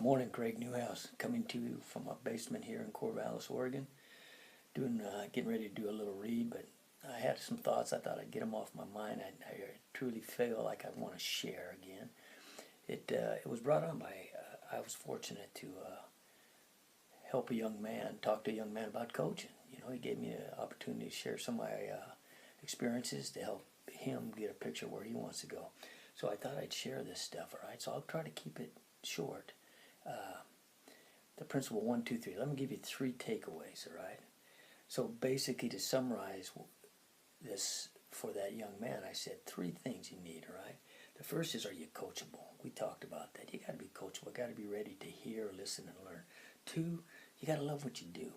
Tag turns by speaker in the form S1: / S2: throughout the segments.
S1: Good morning, Greg Newhouse, coming to you from a basement here in Corvallis, Oregon. Getting ready to do a little read, but I had some thoughts. I thought I'd get them off my mind. I truly feel like I want to share again. It was brought on by. I was fortunate to help a young man, talk to a young man about coaching. He gave me an opportunity to share some of my experiences to help him get a picture where he wants to go. So I thought I'd share this stuff. All right, so I'll try to keep it short. The principle 1, 2, 3. Let me give you 3 takeaways, all right? So basically, to summarize this for that young man, I said 3 things you need, all right? The first is, are you coachable? We talked about that. You got to be coachable. You got to be ready to hear, listen, and learn. 2, you got to love what you do.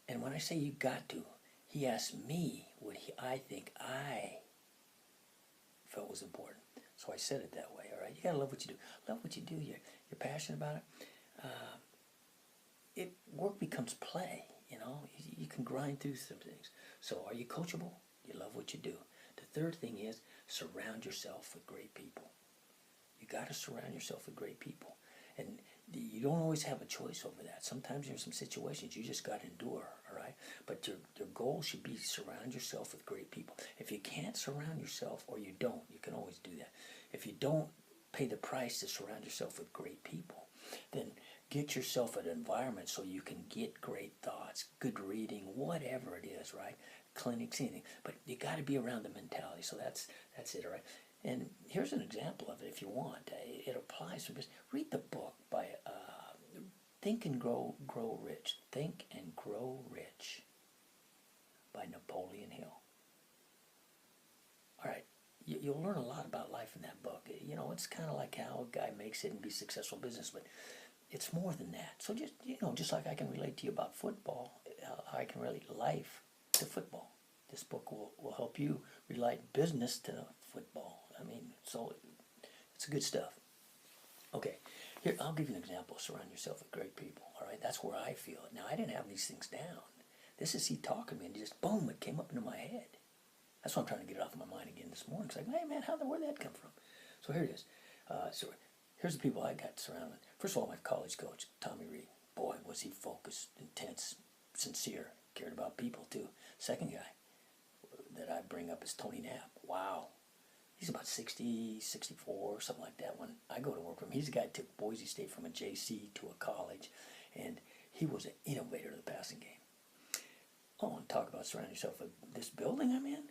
S1: And when I say you got to, he asked me what I think I felt was important. So I said it that way, all right? You got to love what you do. Love what you do. You're passionate about it. Work becomes play, You can grind through some things. So are you coachable? You love what you do. The third thing is surround yourself with great people. You got to surround yourself with great people. And you don't always have a choice over that. Sometimes there's some situations you just got to endure, all right? But your goal should be surround yourself with great people. If you can't surround yourself, or you don't, you can always do that. If you don't pay the price to surround yourself with great people, then get yourself an environment so you can get great thoughts, good reading, whatever it is, right? Clinics, anything. But you got to be around the mentality. So that's it, all right? And here's an example of it if you want. It applies to this. Read the book by Think and Grow Rich. Think and Grow Rich by Napoleon Hill. All right. You'll learn a lot about life in that book. It's kind of like how a guy makes it and be successful business, but it's more than that. So just like I can relate to you about football, I can relate life to football. This book will help you relate business to football. So it's good stuff. Okay, here, I'll give you an example. Surround yourself with great people, all right? That's where I feel it. Now, I didn't have these things down. This is he talking to me, and just, boom, it came up into my head. That's why I'm trying to get it off my mind again this morning. It's like, hey, man, where'd that come from? So here it is. So here's the people I got surrounded with. First of all, my college coach, Tommy Reed. Boy, was he focused, intense, sincere, cared about people, too. Second guy that I bring up is Tony Knapp. Wow. He's about 60, 64, something like that when I go to work with him. He's the guy that took Boise State from a JC to a college, and he was an innovator of the passing game. Oh, and talk about surrounding yourself with this building I'm in.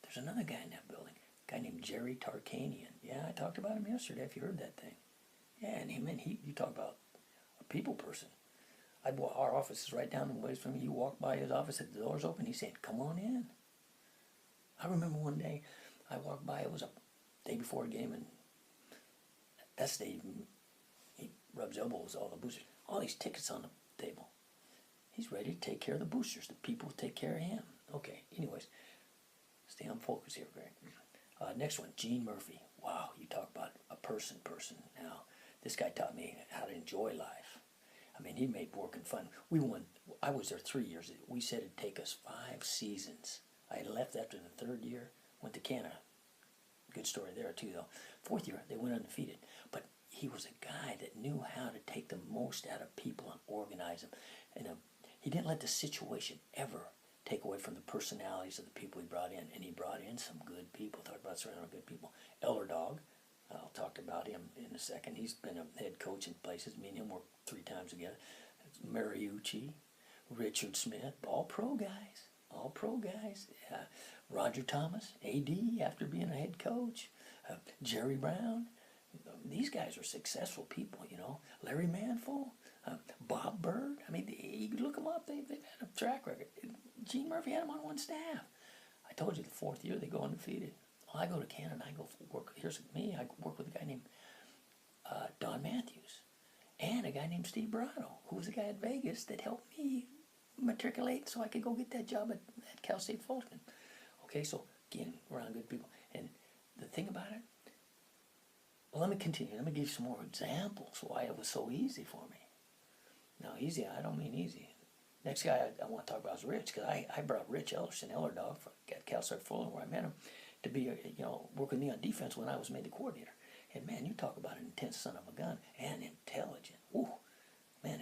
S1: There's another guy in that building, a guy named Jerry Tarkanian. Yeah, I talked about him yesterday, if you heard that thing. Yeah, and you talk about a people person. Our office is right down the way from me. You walk by his office, the door's open, he's saying, come on in. I remember one day I walked by, it was a day before a game, and that's the day he rubs elbows with all the boosters. All these tickets on the table. He's ready to take care of the boosters. The people take care of him. Okay, anyways, stay on focus here, Greg. Next one, Gene Murphy. Wow, you talk about a person. Now, this guy taught me how to enjoy life. He made working fun. I was there 3 years. We said it'd take us 5 seasons. I left after the 3rd year, went to Canada. Good story there, too, though. 4th year, they went undefeated. But he was a guy that knew how to take the most out of people and organize them. And he didn't let the situation ever take away from the personalities of the people he brought in. And he brought in some good people. Talk about surrounding good people. Eller Dog. I'll talk about him in a second. He's been a head coach in places. Me and him worked 3 times together. Mariucci, Richard Smith, all pro guys. Roger Thomas, AD, after being a head coach. Jerry Brown. These guys are successful people, Larry Manful, Bob Bird. You can look them up. They've had a track record. Gene Murphy had them on one staff. I told you the 4th year they go undefeated. I go to Canada, I go work. Here's me. I work with a guy named Don Matthews and a guy named Steve Brado, who was a guy at Vegas that helped me matriculate so I could go get that job at Cal State Fulton. Okay, so again, around good people. And the thing about it, let me continue. Let me give you some more examples why it was so easy for me. Now, easy, I don't mean easy. Next guy I want to talk about is Rich, because I brought Rich Ellerson, Eller Dog, at Cal State Fulton, where I met him, to be, work with me on defense when I was made the coordinator. And man, you talk about an intense son of a gun and intelligent.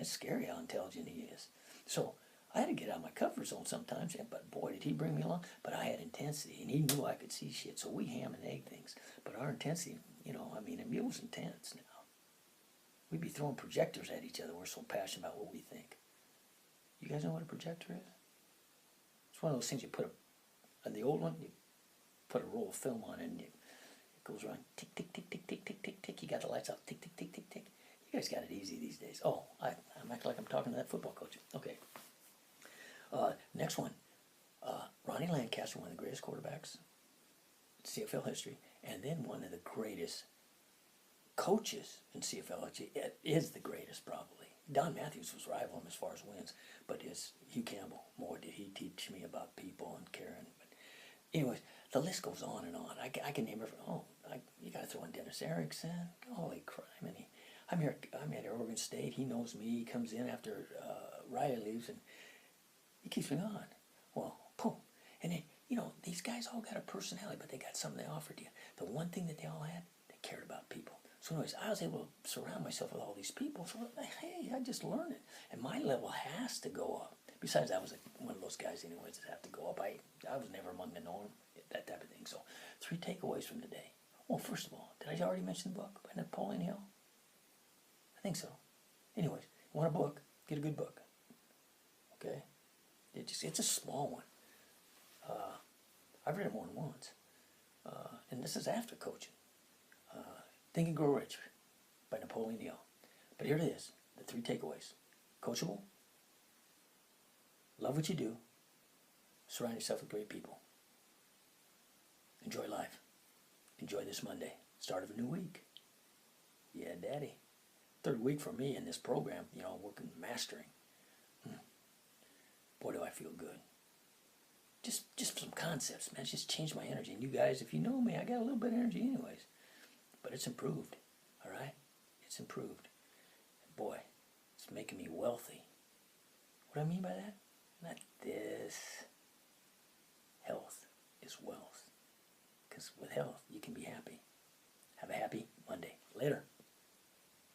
S1: it's scary how intelligent he is. So I had to get out of my comfort zone sometimes, but boy, did he bring me along. But I had intensity, and he knew I could see shit, so we ham and egg things. But our intensity, it was intense now. We'd be throwing projectors at each other. We're so passionate about what we think. You guys know what a projector is? It's one of those things you put on the old one, you put a roll of film on it, and it goes around, tick, tick, tick, tick, tick, tick, tick, tick. You got the lights out, tick, tick, tick, tick, tick. You guys got it easy these days. Oh, I'm acting like I'm talking to that football coach. Okay. Next one. Ronnie Lancaster, one of the greatest quarterbacks in CFL history, and then one of the greatest coaches in CFL history. It is the greatest, probably. Don Matthews was rival him as far as wins, but is Hugh Campbell. More did he teach me about people and caring. But anyways, the list goes on and on. I can name every. You got to throw in Dennis Erickson. Holy crap! I'm at Oregon State. He knows me. He comes in after Riley leaves, and he keeps me on. Well, boom. And then, these guys all got a personality, but they got something they offered you. The one thing that they all had, they cared about people. So anyways, I was able to surround myself with all these people. So, hey, I just learned it. And my level has to go up. Besides, I was one of those guys anyways that have to go up. I was never among the norm, that type of thing. So 3 takeaways from today. Well, first of all, did I already mention the book by Napoleon Hill? I think so. Anyways, want a book, get a good book. Okay? It's a small one. I've read it more than once. And this is after coaching. Think and Grow Rich by Napoleon Hill. But here it is, the 3 takeaways. Coachable. Love what you do. Surround yourself with great people. Enjoy life. Enjoy this Monday. Start of a new week. Yeah, Daddy. 3rd week for me in this program, working, mastering. Boy, do I feel good. Just some concepts, man. It's just changed my energy. And you guys, if you know me, I got a little bit of energy anyways. But it's improved, all right? It's improved. And boy, it's making me wealthy. What do I mean by that? Not this. Health is wealth. Because with health